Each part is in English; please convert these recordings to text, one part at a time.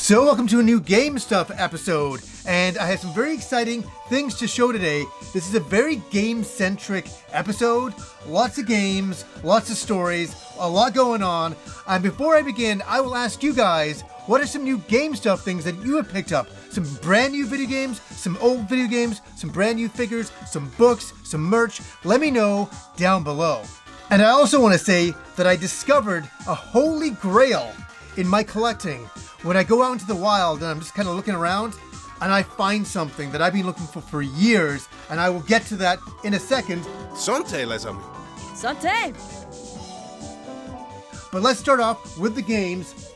So welcome to a new Game Stuff episode, and I have some very exciting things to show today. This is a very game-centric episode. Lots of games, lots of stories, a lot going on. And before I begin, I will ask you guys, what are some new Game Stuff things that you have picked up? Some brand new video games, some old video games, some brand new figures, some books, some merch. Let me know down below. And I also want to say that I discovered a holy grail in my collecting. When I go out into the wild and I'm just kind of looking around and I find something that I've been looking for years, and I will get to that in a second. Santé, les amis. Santé! But let's start off with the games.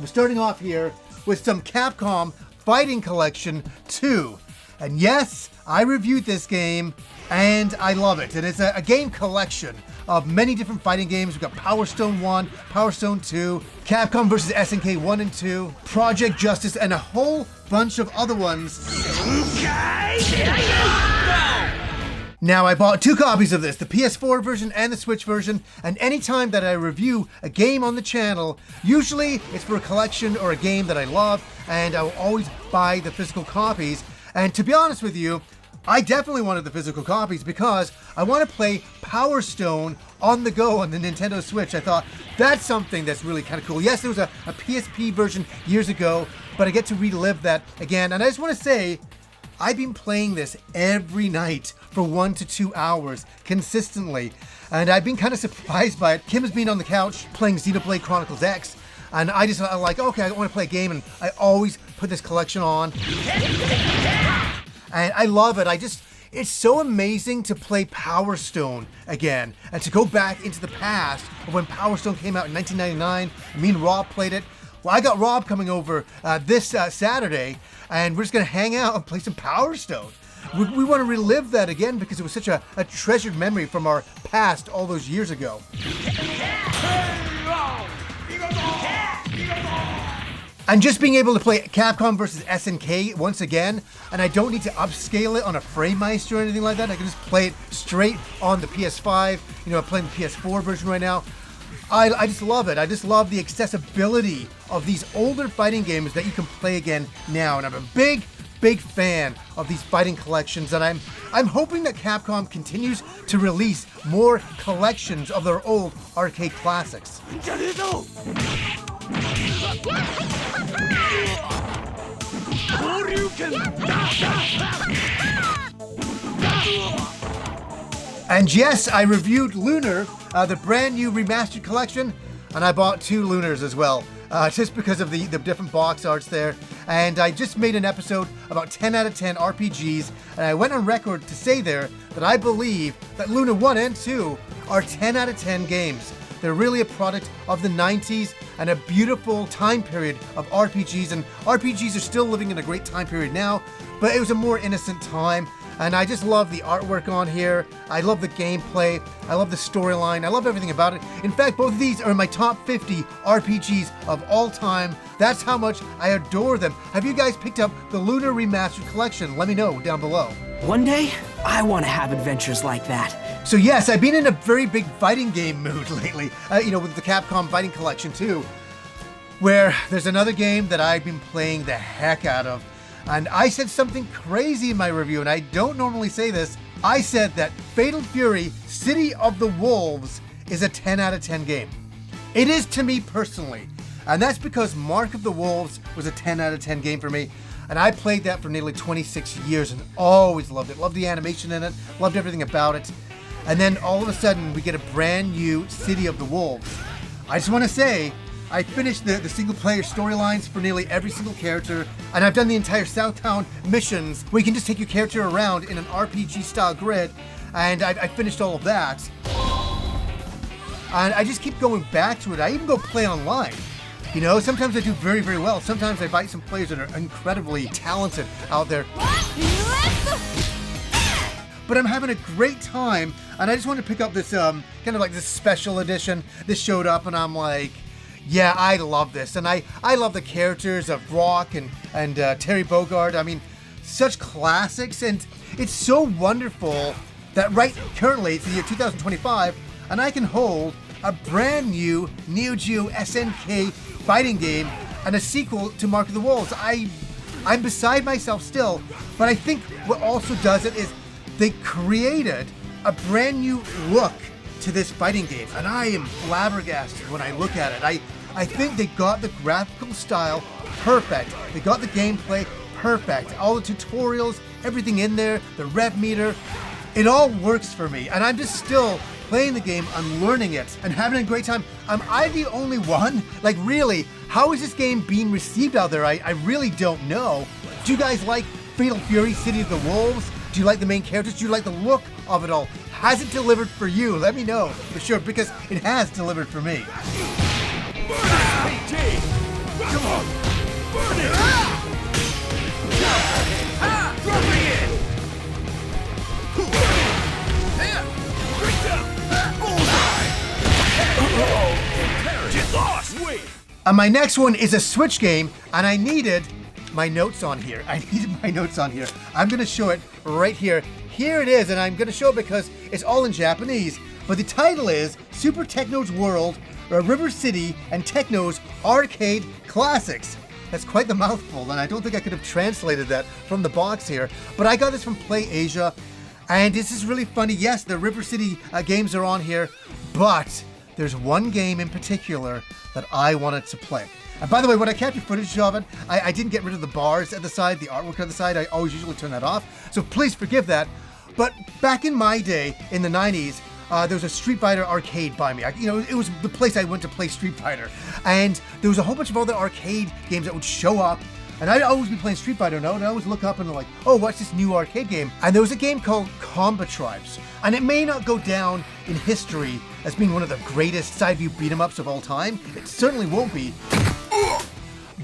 We're starting off here with some Capcom Fighting Collection 2. And yes, I reviewed this game and I love it. And it's a game collection of many different fighting games. We've got Power Stone 1, Power Stone 2, Capcom vs. SNK 1 and 2, Project Justice, and a whole bunch of other ones. Now, I bought 2 copies of this, the PS4 version and the Switch version, and anytime that I review a game on the channel, usually it's for a collection or a game that I love, and I will always buy the physical copies. And to be honest with you, I definitely wanted the physical copies because I want to play Power Stone on the go on the Nintendo Switch. I thought that's something that's really kind of cool. Yes, there was a PSP version years ago, but I get to relive that again. And I just want to say, I've been playing this every night for 1 to 2 hours consistently. And I've been kind of surprised by it. Kim has been on the couch playing Xenoblade Chronicles X. And I'm like, okay, I want to play a game. And I always put this collection on. And I love it. It's so amazing to play Power Stone again and to go back into the past of when Power Stone came out in 1999. Me and Rob played it. Well, I got Rob coming over this Saturday, and we're just going to hang out and play some Power Stone. We want to relive that again because it was such a treasured memory from our past all those years ago. And just being able to play Capcom vs. SNK once again, and I don't need to upscale it on a FrameMeister or anything like that. I can just play it straight on the PS5. You know, I'm playing the PS4 version right now. I just love it. I just love the accessibility of these older fighting games that you can play again now. And I'm a big fan of these fighting collections, and I'm hoping that Capcom continues to release more collections of their old arcade classics. And yes, I reviewed Lunar, the brand new remastered collection, and I bought 2 Lunars as well, just because of the different box arts there. And I just made an episode about 10 out of 10 RPGs, and I went on record to say there that I believe that Lunar 1 and 2 are 10 out of 10 games. They're really a product of the 90s and a beautiful time period of RPGs, and RPGs are still living in a great time period now, but it was a more innocent time. And I just love the artwork on here. I love the gameplay. I love the storyline. I love everything about it. In fact, both of these are in my top 50 RPGs of all time. That's how much I adore them. Have you guys picked up the Lunar Remastered collection? Let me know down below. One day, I want to have adventures like that. So yes, I've been in a very big fighting game mood lately. With the Capcom Fighting Collection 2, where there's another game that I've been playing the heck out of. And I said something crazy in my review, and I don't normally say this. I said that Fatal Fury City of the Wolves is a 10 out of 10 game. It is to me personally. And that's because Mark of the Wolves was a 10 out of 10 game for me. And I played that for nearly 26 years and always loved it. Loved the animation in it, loved everything about it. And then all of a sudden, we get a brand new City of the Wolves. I just want to say, I finished the single-player storylines for nearly every single character, and I've done the entire Southtown missions where you can just take your character around in an RPG-style grid, and I finished all of that. And I just keep going back to it. I even go play online. You know, sometimes I do very, very well. Sometimes I fight some players that are incredibly talented out there. But I'm having a great time, and I just wanted to pick up this kind of like this special edition. This showed up, and I'm like, yeah, I love this. And I love the characters of Rock and Terry Bogard. I mean, such classics, and it's so wonderful that currently it's the year 2025, and I can hold a brand new Neo Geo SNK fighting game and a sequel to Mark of the Wolves. I'm beside myself still, but I think what also does it is they created a brand new look to this fighting game, and I am flabbergasted when I look at it. I think they got the graphical style perfect. They got the gameplay perfect. All the tutorials, everything in there, the rev meter, it all works for me. And I'm just still playing the game, I'm learning it, and having a great time. Am I the only one? Like, really, how is this game being received out there? I really don't know. Do you guys like Fatal Fury, City of the Wolves? Do you like the main characters? Do you like the look of it all? Has it delivered for you? Let me know for sure, because it has delivered for me. Come on! Burn it! Dropping it! Break down! Bullseye! Get lost! Wait! And my next one is a Switch game, and I needed my notes on here. I'm gonna show it right here. Here it is, and I'm gonna show it because it's all in Japanese, but the title is Super Technos World, River City, and Technos Arcade Classics. That's quite the mouthful, and I don't think I could have translated that from the box here, but I got this from Play Asia, and this is really funny. Yes, the River City games are on here, but there's one game in particular that I wanted to play. And by the way, when I captured footage of it, I didn't get rid of the bars at the side, the artwork on the side. I always usually turn that off, so please forgive that. But back in my day, in the 90s, there was a Street Fighter arcade by me. It was the place I went to play Street Fighter. And there was a whole bunch of other arcade games that would show up. And I'd always be playing Street Fighter now, and I always look up and like, oh, what's this new arcade game? And there was a game called Combat Tribes. And it may not go down in history as being one of the greatest side-view beat-em-ups of all time. It certainly won't be.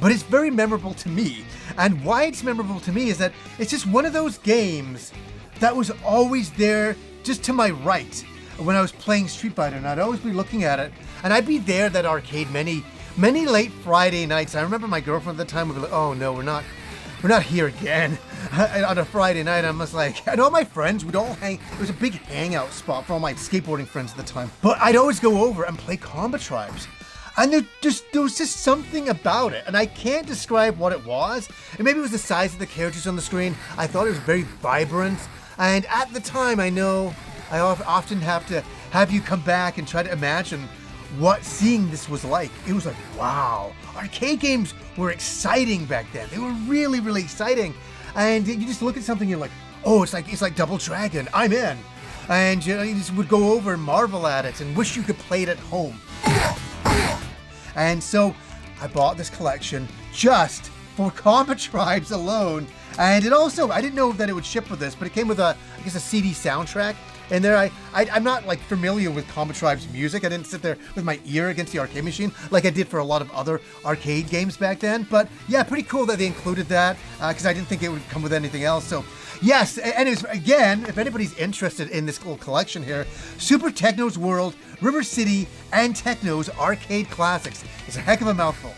But it's very memorable to me. And why it's memorable to me is that it's just one of those games that was always there just to my right when I was playing Street Fighter, and I'd always be looking at it, and I'd be there at that arcade many late Friday nights. I remember my girlfriend at the time would be like, oh no, we're not here again on a Friday night. I was like, and all my friends would all hang. It was a big hangout spot for all my skateboarding friends at the time. But I'd always go over and play Combat Tribes. And there was just something about it, and I can't describe what it was. And maybe it was the size of the characters on the screen. I thought it was very vibrant, and at the time, I know I often have to have you come back and try to imagine what seeing this was like. It was like, wow, arcade games were exciting back then. They were really, really exciting, and you just look at something, you're like, oh, it's like Double Dragon. I'm in, and you just would go over and marvel at it and wish you could play it at home. And so I bought this collection just for Combat Tribes alone. And it also, I didn't know that it would ship with this, but it came with a CD soundtrack. And there, I'm not like familiar with Combat Tribes music. I didn't sit there with my ear against the arcade machine like I did for a lot of other arcade games back then. But yeah, pretty cool that they included that because I didn't think it would come with anything else. So yes, and it's, again, if anybody's interested in this little collection here, Super Technos World, River City, and Technos Arcade Classics. It's a heck of a mouthful.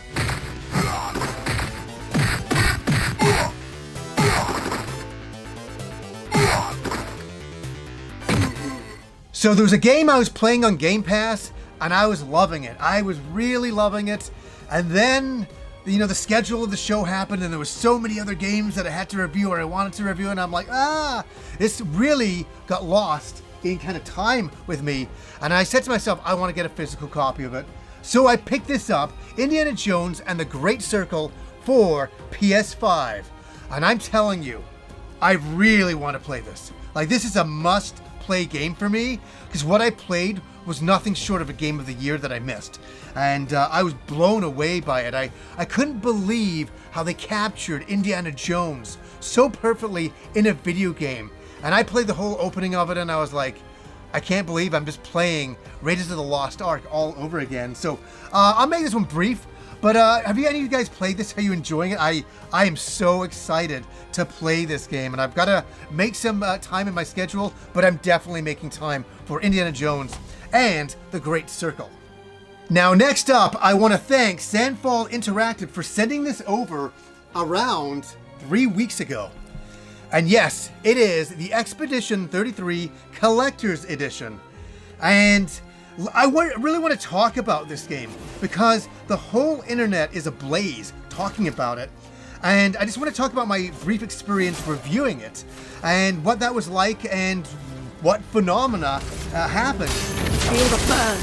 So there was a game I was playing on Game Pass, and I was loving it. I was really loving it. And then, the schedule of the show happened, and there was so many other games that I had to review or I wanted to review, and I'm like, this really got lost in kind of time with me. And I said to myself, I want to get a physical copy of it. So I picked this up, Indiana Jones and the Great Circle for PS5. And I'm telling you, I really want to play this. Like, this is a must-play game for me, because what I played was nothing short of a game of the year that I missed. And I was blown away by it. I couldn't believe how they captured Indiana Jones so perfectly in a video game. And I played the whole opening of it, and I was like, I can't believe I'm just playing Raiders of the Lost Ark all over again. So I'll make this one brief, but have any of you guys played this? Are you enjoying it? I am so excited to play this game, and I've got to make some time in my schedule, but I'm definitely making time for Indiana Jones and the Great Circle. Now, next up, I want to thank Sandfall Interactive for sending this over around 3 weeks ago. And yes, it is the Expedition 33 Collector's Edition. And really want to talk about this game because the whole internet is ablaze talking about it. And I just want to talk about my brief experience reviewing it and what that was like and what phenomena happened. Feel the burn.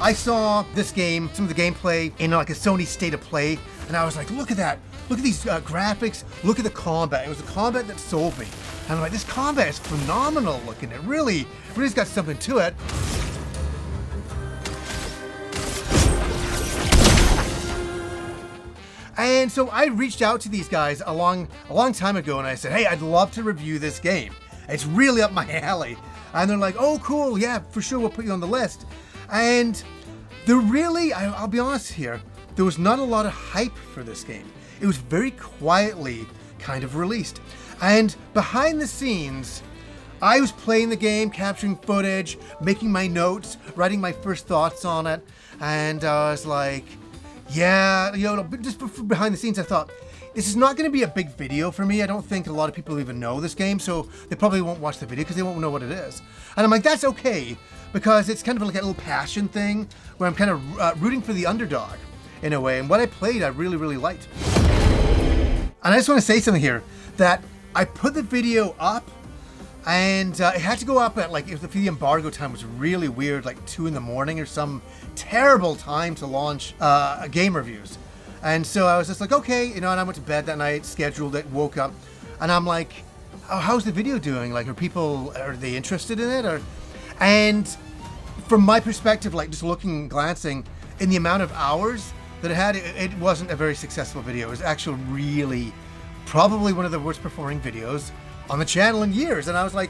I saw this game, some of the gameplay in like a Sony State of Play, and I was like, look at that. Look at these graphics. Look at the combat. It was the combat that sold me. And I'm like, this combat is phenomenal looking. It really's got something to it. And so I reached out to these guys a long time ago, and I said, hey, I'd love to review this game. It's really up my alley. And they're like, oh, cool, yeah, for sure, we'll put you on the list. And I'll be honest here, there was not a lot of hype for this game. It was very quietly kind of released. And behind the scenes, I was playing the game, capturing footage, making my notes, writing my first thoughts on it. And I was like, yeah, just behind the scenes, I thought, this is not going to be a big video for me. I don't think a lot of people even know this game, so they probably won't watch the video because they won't know what it is. And I'm like, that's okay, because it's kind of like a little passion thing where I'm kind of rooting for the underdog in a way. And what I played, I really, really liked. And I just want to say something here, that I put the video up and it had to go up at like, if the embargo time was really weird, like 2 in the morning or some terrible time to launch game reviews. And so I was just like, okay, and I went to bed that night, scheduled it, woke up, and I'm like, oh, how's the video doing? Like, are they interested in it? And from my perspective, like just glancing in the amount of hours that it had, it wasn't a very successful video. It was actually really probably one of the worst performing videos on the channel in years. And I was like,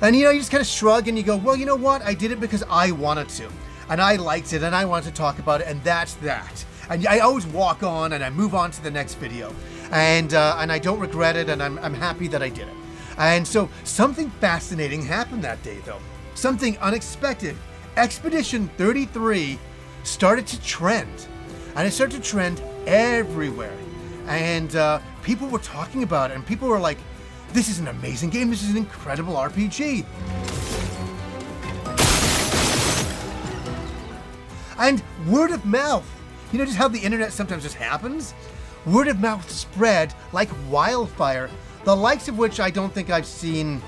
and you just kind of shrug and you go, well, you know what? I did it because I wanted to, and I liked it, and I wanted to talk about it, and that's that. And I always walk on and I move on to the next video, and I don't regret it, and I'm happy that I did it. And so something fascinating happened that day, though. Something unexpected. Expedition 33 started to trend, and it started to trend everywhere. And people were talking about it, and people were like, this is an amazing game. This is an incredible RPG. And word of mouth. Just how the internet sometimes just happens? Word of mouth spread like wildfire, the likes of which I don't think I've seen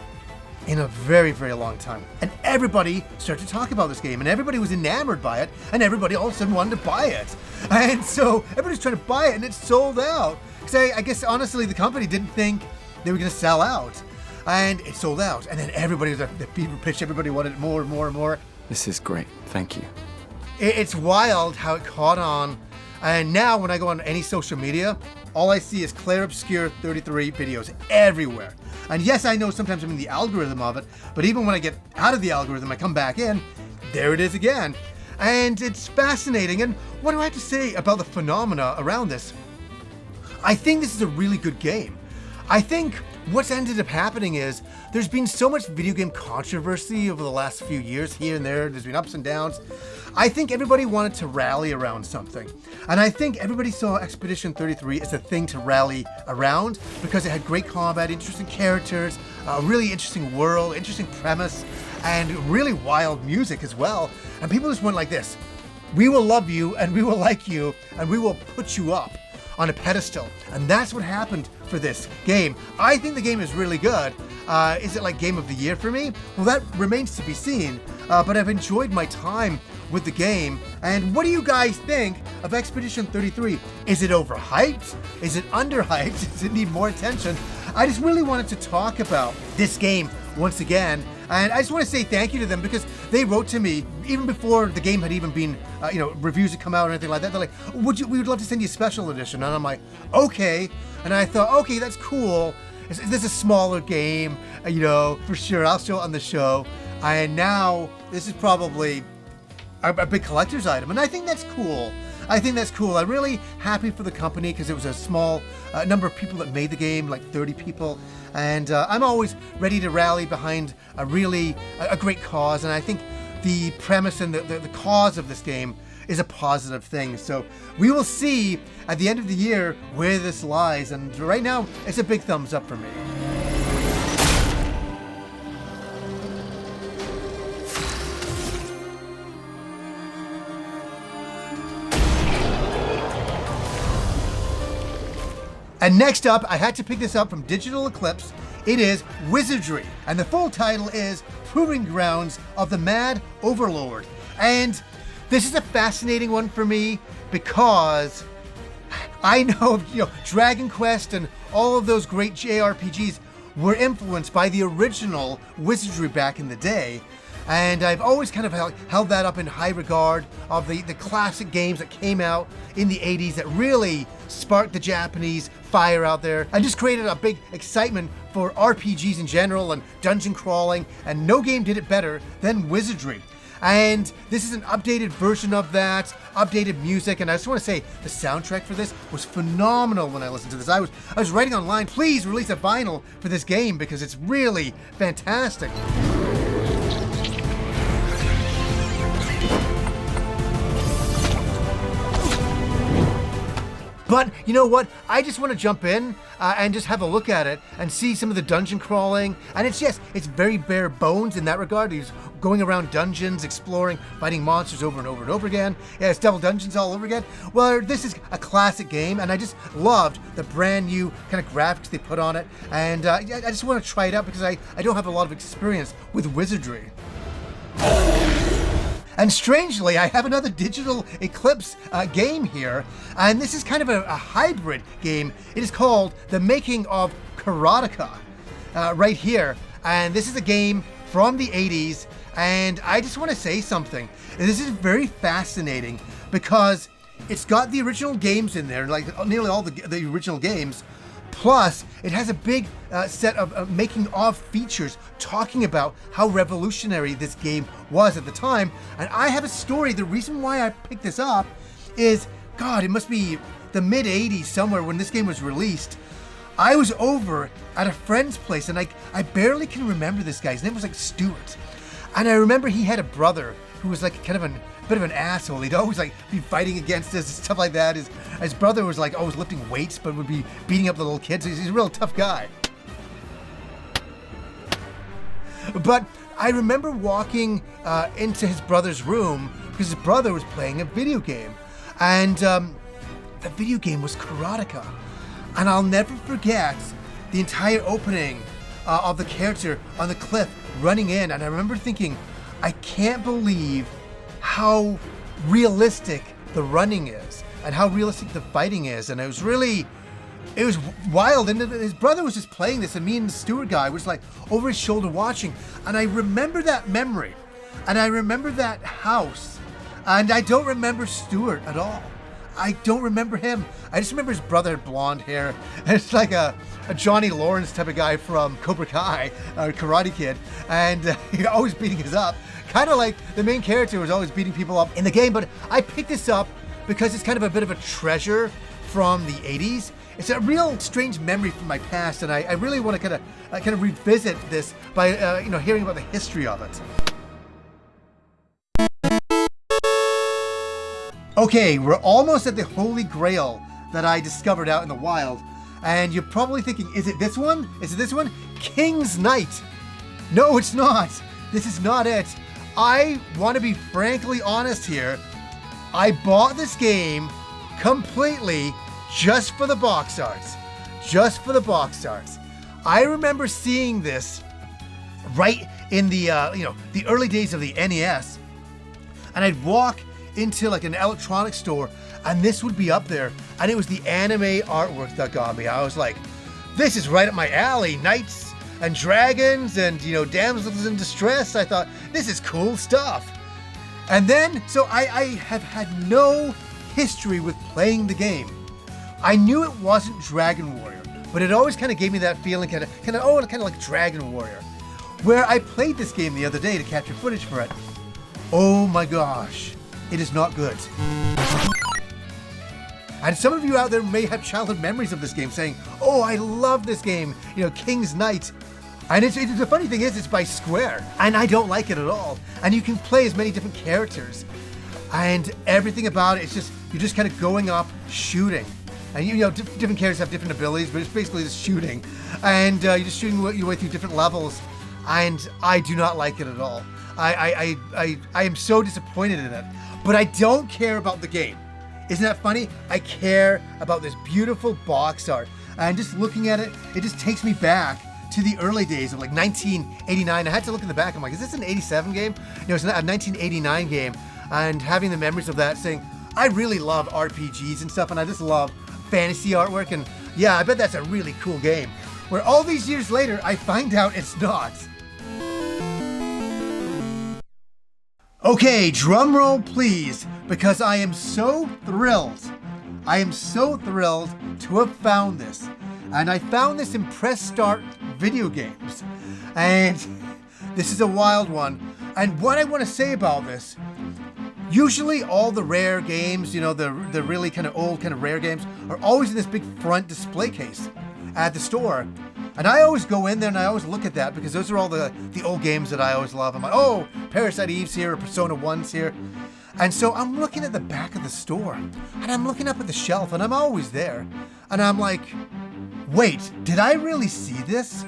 in a very, very long time. And everybody started to talk about this game, and everybody was enamored by it, and everybody all of a sudden wanted to buy it. And so everybody's trying to buy it, and it's sold out. Because I guess, honestly, the company didn't think they were going to sell out. And it sold out. And then everybody was the fever pitch, everybody wanted more and more and more. This is great, thank you. It's wild how it caught on, and now when I go on any social media, all I see is Claire Obscure 33 videos everywhere. And yes, I know sometimes I'm in the algorithm of it, but even when I get out of the algorithm, I come back in, there it is again. And it's fascinating, and what do I have to say about the phenomena around this? I think this is a really good game. I think what's ended up happening is there's been so much video game controversy over the last few years here and there. There's been ups and downs. I think everybody wanted to rally around something. And I think everybody saw Expedition 33 as a thing to rally around because it had great combat, interesting characters, a really interesting world, interesting premise, and really wild music as well. And people just went like this: we will love you, and we will like you, and we will put you up on a pedestal. And that's what happened for this game. I think the game is really good. Is it like Game of the Year for me? Well, that remains to be seen. But I've enjoyed my time with the game. And what do you guys think of Expedition 33? Is it overhyped? Is it underhyped? Does it need more attention? I just really wanted to talk about this game once again. And I just want to say thank you to them because they wrote to me even before the game had even been, reviews had come out or anything like that. They're like, we would love to send you a special edition. And I'm like, okay. And I thought, okay, that's cool. This is a smaller game, for sure. I'll show it on the show. And now this is probably a big collector's item. And I think that's cool. I'm really happy for the company because it was a small number of people that made the game, like 30 people. And I'm always ready to rally behind a great cause. And I think the premise and the cause of this game is a positive thing. So we will see at the end of the year where this lies. And right now, it's a big thumbs up for me. And next up, I had to pick this up from Digital Eclipse. It is Wizardry, and the full title is Proving Grounds of the Mad Overlord. And this is a fascinating one for me because I know, Dragon Quest and all of those great JRPGs were influenced by the original Wizardry back in the day. And I've always kind of held that up in high regard of the classic games that came out in the 80s that really sparked the Japanese fire out there and just created a big excitement for RPGs in general and dungeon crawling, and no game did it better than Wizardry. And this is an updated version of that, updated music, and I just want to say the soundtrack for this was phenomenal when I listened to this. I was writing online, please release a vinyl for this game because it's really fantastic. But you know what? I just want to jump in and just have a look at it and see some of the dungeon crawling. And it's very bare bones in that regard. He's going around dungeons, exploring, fighting monsters over and over and over again. Yeah, it's Devil Dungeons all over again. Well, this is a classic game, and I just loved the brand new kind of graphics they put on it. And I just want to try it out because I don't have a lot of experience with Wizardry. And strangely, I have another Digital Eclipse game here, and this is kind of a hybrid game. It is called The Making of Karotica, right here. And this is a game from the 80s, and I just want to say something. This is very fascinating because it's got the original games in there, like nearly all the original games. Plus, it has a big set of making of features talking about how revolutionary this game was at the time. And I have a story. The reason why I picked this up is, God, it must be the mid 80s somewhere when this game was released. I was over at a friend's place, and I barely can remember this guy. His name was like Stuart. And I remember he had a brother who was like kind of a bit of an asshole. He'd always like be fighting against us and stuff like that. His brother was like always lifting weights, but would be beating up the little kids. He's a real tough guy. But I remember walking into his brother's room because his brother was playing a video game. And the video game was Karotica. And I'll never forget the entire opening of the character on the cliff running in. And I remember thinking, I can't believe how realistic the running is and how realistic the fighting is. And it was wild. And his brother was just playing this, and me and the Stewart guy was like over his shoulder watching. And I remember that memory, and I remember that house, and I don't remember Stewart at all. I don't remember him. I just remember his brother had blonde hair, and it's like a Johnny Lawrence type of guy from Cobra Kai, or Karate Kid, and he always beating us up. Kind of like the main character was always beating people up in the game. But I picked this up because it's kind of a bit of a treasure from the 80s. It's a real strange memory from my past, and I really want to kind of revisit this by hearing about the history of it. Okay, we're almost at the holy grail that I discovered out in the wild, and you're probably thinking, is it this one? Is it this one? King's Knight. No, it's not. This is not it. I want to be frankly honest here. I bought this game completely just for the box arts. Just for the box arts. I remember seeing this right in the the early days of the NES, and I'd walk into like an electronics store, and this would be up there, and it was the anime artwork that got me. I was like, this is right up my alley. Knights and dragons and damsels in distress. I thought, this is cool stuff. And then, so I have had no history with playing the game. I knew it wasn't Dragon Warrior, but it always kind of gave me that feeling, kind of like Dragon Warrior. Where I played this game the other day to capture footage for it. Oh my gosh, it is not good. And some of you out there may have childhood memories of this game, saying, oh, I love this game, King's Knight. And the funny thing is, it's by Square, and I don't like it at all. And you can play as many different characters, and everything about it, you're just kind of going up, shooting. And different characters have different abilities, but it's basically just shooting. And you're just shooting your way through different levels, and I do not like it at all. I am so disappointed in it. But I don't care about the game. Isn't that funny? I care about this beautiful box art. And just looking at it, it just takes me back to the early days of like 1989. I had to look in the back. I'm like, is this an 87 game? No, it's a 1989 game. And having the memories of that, saying, I really love RPGs and stuff, and I just love fantasy artwork. And yeah, I bet that's a really cool game. Where all these years later, I find out it's not. Okay, drum roll please, because I am so thrilled. I am so thrilled to have found this. And I found this in Press Start Video Games. And this is a wild one. And what I want to say about this, usually all the rare games, you know, the really kind of old kind of rare games, are always in this big front display case at the store. And I always go in there and I always look at that because those are all the old games that I always love. I'm like, oh, Parasite Eve's here, or Persona 1's here. And so I'm looking at the back of the store and I'm looking up at the shelf and I'm always there. And I'm like, wait, did I really see this?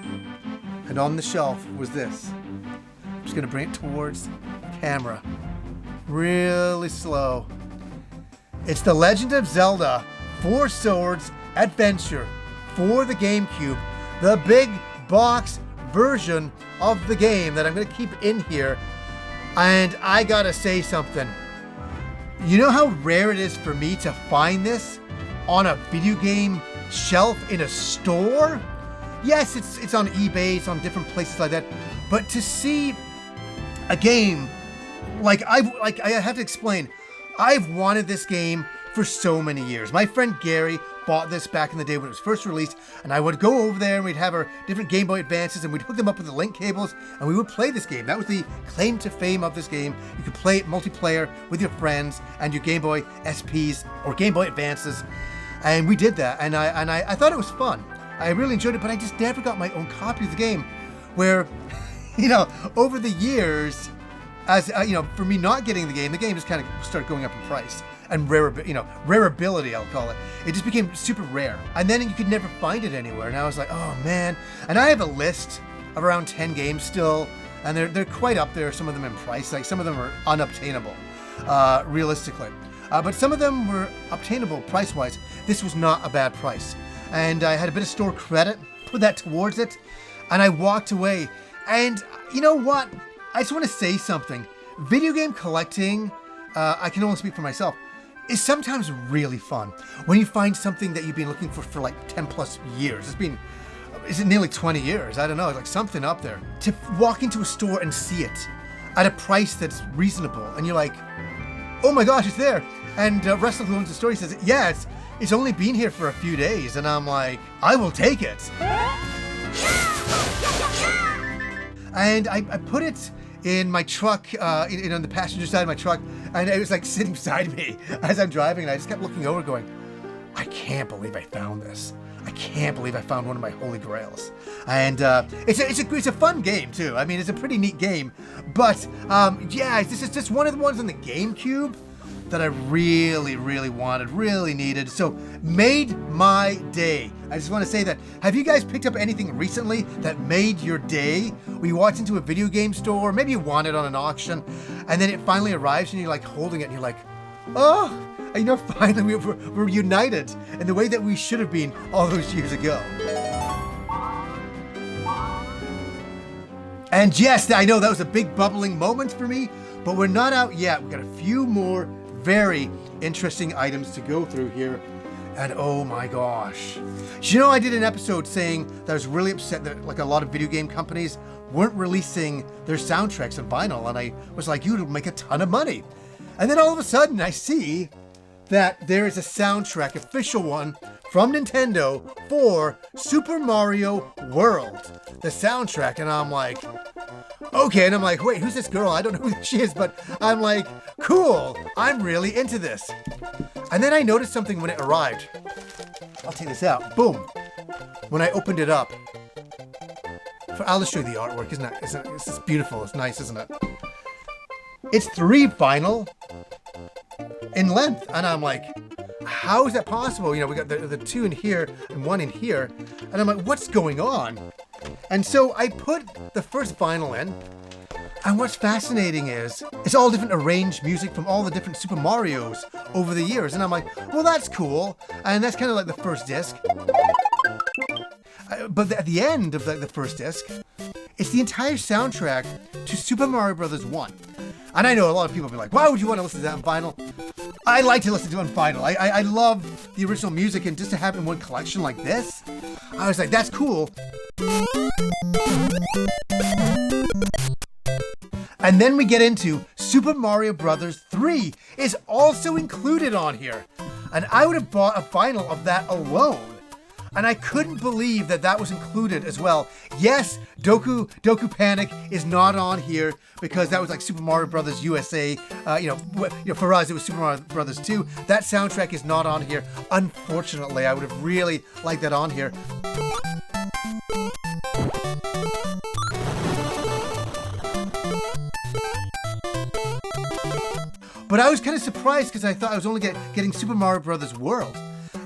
And on the shelf was this. I'm just gonna bring it towards the camera. Really slow. It's The Legend of Zelda 4 Swords Adventure for the GameCube. The big box version of the game that I'm gonna keep in here. And I gotta say something. You know how rare it is for me to find this on a video game shelf in a store? Yes, it's on eBay, it's on different places like that. But to see a game like I have to explain, I've wanted this game for so many years. My friend Gary bought this back in the day when it was first released, and I would go over there and we'd have our different Game Boy Advances and we'd hook them up with the link cables and we would play this game. That was the claim to fame of this game. You could play it multiplayer with your friends and your Game Boy SPs or Game Boy Advances, and we did that, and I thought it was fun. I really enjoyed it, but I just never got my own copy of the game. Where, you know, over the years, as you know, for me not getting the game just kind of started going up in price. And rareability, I'll call it. It just became super rare. And then you could never find it anywhere. And I was like, oh man. And I have a list of around 10 games still, and they're quite up there, some of them in price. Like some of them are unobtainable, realistically. But some of them were obtainable price-wise. This was not a bad price. And I had a bit of store credit, put that towards it, and I walked away. And you know what? I just want to say something. Video game collecting, I can only speak for myself, is sometimes really fun. When you find something that you've been looking for like 10 plus years. Is it nearly 20 years? I don't know, it's like something up there. To walk into a store and see it at a price that's reasonable, and you're like, oh my gosh, it's there. And Russell, who owns the store, he says, yeah, it's only been here for a few days. And I'm like, I will take it. And I put it in my truck, on the passenger side of my truck, and it was like sitting beside me as I'm driving, and I just kept looking over going, I can't believe I found this. I can't believe I found one of my holy grails. And it's a fun game too. I mean, it's a pretty neat game, but yeah, this is just one of the ones on the GameCube that I really, really wanted, really needed. So made my day. I just want to say that. Have you guys picked up anything recently that made your day? Where you walked into a video game store, maybe you won it on an auction, and then it finally arrives and you're like holding it and you're like, oh, you know, finally we're united in the way that we should have been all those years ago. And yes, I know that was a big bubbling moment for me, but we're not out yet. We've got a few more very interesting items to go through here. And oh my gosh. You know, I did an episode saying that I was really upset that like a lot of video game companies weren't releasing their soundtracks on vinyl, and I was like, you'd make a ton of money. And then all of a sudden I see that there is a soundtrack, official one, from Nintendo for Super Mario World, the soundtrack. And I'm like, okay. And I'm like, wait, who's this girl? I don't know who she is, but I'm like, cool, I'm really into this. And then I noticed something when it arrived. I'll take this out. Boom. When I opened it up, I'll just show you the artwork. Isn't it? It's just beautiful. It's nice, isn't it? It's 3 vinyl in length, and I'm like, how is that possible? You know, we got the 2 in here and 1 in here, and I'm like, what's going on? And so I put the first vinyl in, and what's fascinating is it's all different arranged music from all the different Super Marios over the years, and I'm like, well, that's cool, and that's kind of like the first disc. But at the end of the first disc, it's the entire soundtrack to Super Mario Bros. 1. And I know a lot of people will be like, why would you want to listen to that on vinyl? I like to listen to it on vinyl. I love the original music, and just to have it in one collection like this, I was like, that's cool. And then we get into Super Mario Bros. 3 is also included on here. And I would have bought a vinyl of that alone. And I couldn't believe that that was included as well. Yes, Doku Panic is not on here because that was like Super Mario Bros. USA. For us, it was Super Mario Bros. 2. That soundtrack is not on here. Unfortunately, I would have really liked that on here. But I was kind of surprised because I thought I was only getting Super Mario Bros. World.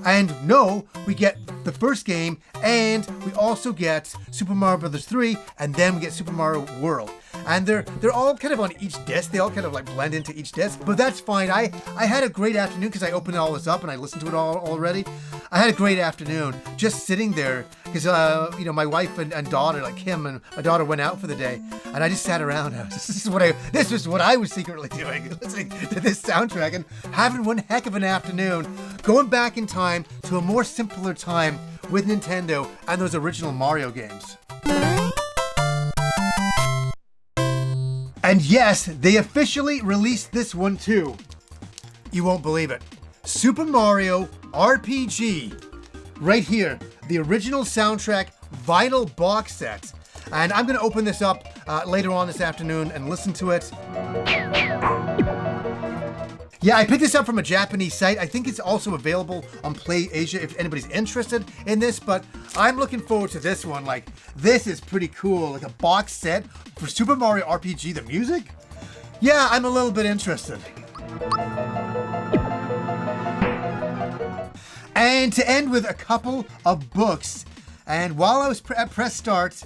And no, we get the first game, and we also get Super Mario Bros. 3, and then we get Super Mario World. And they're all kind of on each disc. They all kind of like blend into each disc, but that's fine. I had a great afternoon because I opened all this up and I listened to it all already. I had a great afternoon just sitting there because my wife and daughter, like Kim and my daughter, went out for the day, and I just sat around. This was what I was secretly doing, listening to this soundtrack and having one heck of an afternoon, going back in time to a more simpler time with Nintendo and those original Mario games. And yes, they officially released this one too. You won't believe it. Super Mario RPG. Right here, the original soundtrack vinyl box set. And I'm going to open this up later on this afternoon and listen to it. Yeah, I picked this up from a Japanese site. I think it's also available on Play Asia if anybody's interested in this, but I'm looking forward to this one. Like, this is pretty cool. Like a box set for Super Mario RPG, the music? Yeah, I'm a little bit interested. And to end with a couple of books. And while I was at press start,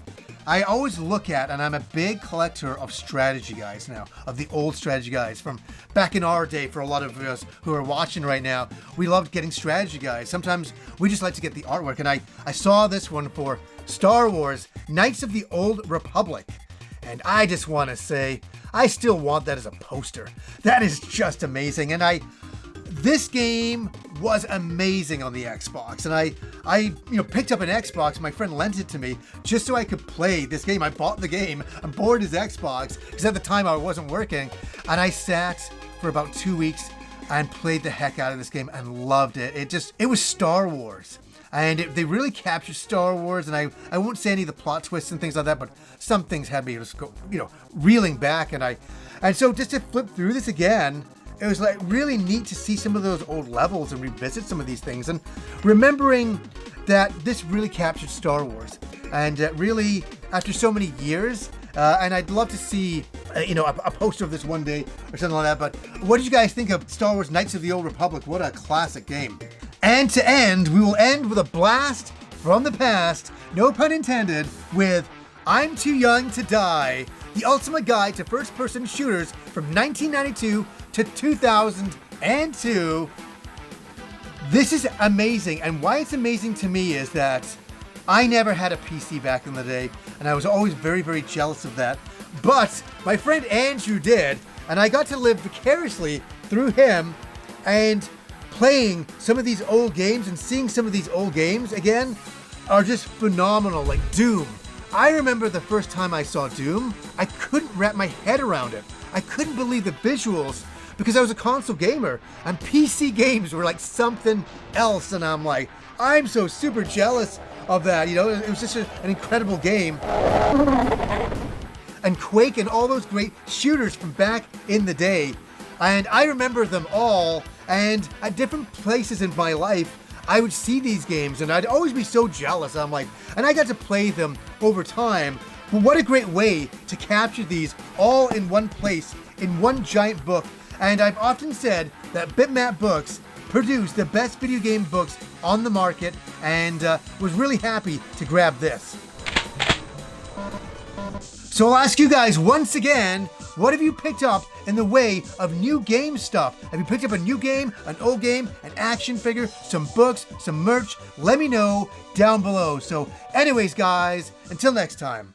I always look at, and I'm a big collector of strategy guides now, of the old strategy guides from back in our day. For a lot of us who are watching right now, we loved getting strategy guides. Sometimes we just like to get the artwork, and I saw this one for Star Wars Knights of the Old Republic, and I just want to say, I still want that as a poster. That is just amazing, and this game was amazing on the Xbox, and I picked up an Xbox. My friend lent it to me just so I could play this game. I bought the game and borrowed his Xbox because at the time I wasn't working, and I sat for about 2 weeks and played the heck out of this game and loved it. It was Star Wars, and they really captured Star Wars, and I won't say any of the plot twists and things like that, but some things had me just go, reeling back, and so just to flip through this again, it was like really neat to see some of those old levels and revisit some of these things, and remembering that this really captured Star Wars, and really after so many years, and I'd love to see a poster of this one day or something like that. But what did you guys think of Star Wars Knights of the Old Republic? What a classic game. And to end, we will end with a blast from the past, no pun intended, with I'm Too Young to Die, the ultimate guide to first-person shooters from 1992 to 2002. This is amazing, and why it's amazing to me is that I never had a PC back in the day, and I was always very, very jealous of that. But my friend Andrew did, and I got to live vicariously through him and playing some of these old games, and seeing some of these old games again are just phenomenal, like Doom. I remember the first time I saw Doom, I couldn't wrap my head around it. I couldn't believe the visuals because I was a console gamer, and PC games were like something else, and I'm like, I'm so super jealous of that. It was just an incredible game. And Quake and all those great shooters from back in the day. And I remember them all, and at different places in my life, I would see these games, and I'd always be so jealous. I'm like, and I got to play them over time. But what a great way to capture these all in one place, in one giant book. And I've often said that Bitmap Books produce the best video game books on the market, and was really happy to grab this. So I'll ask you guys once again, What have you picked up in the way of new game stuff? Have you picked up a new game, an old game, an action figure, some books, some merch? Let me know down below. So anyways, guys, until next time.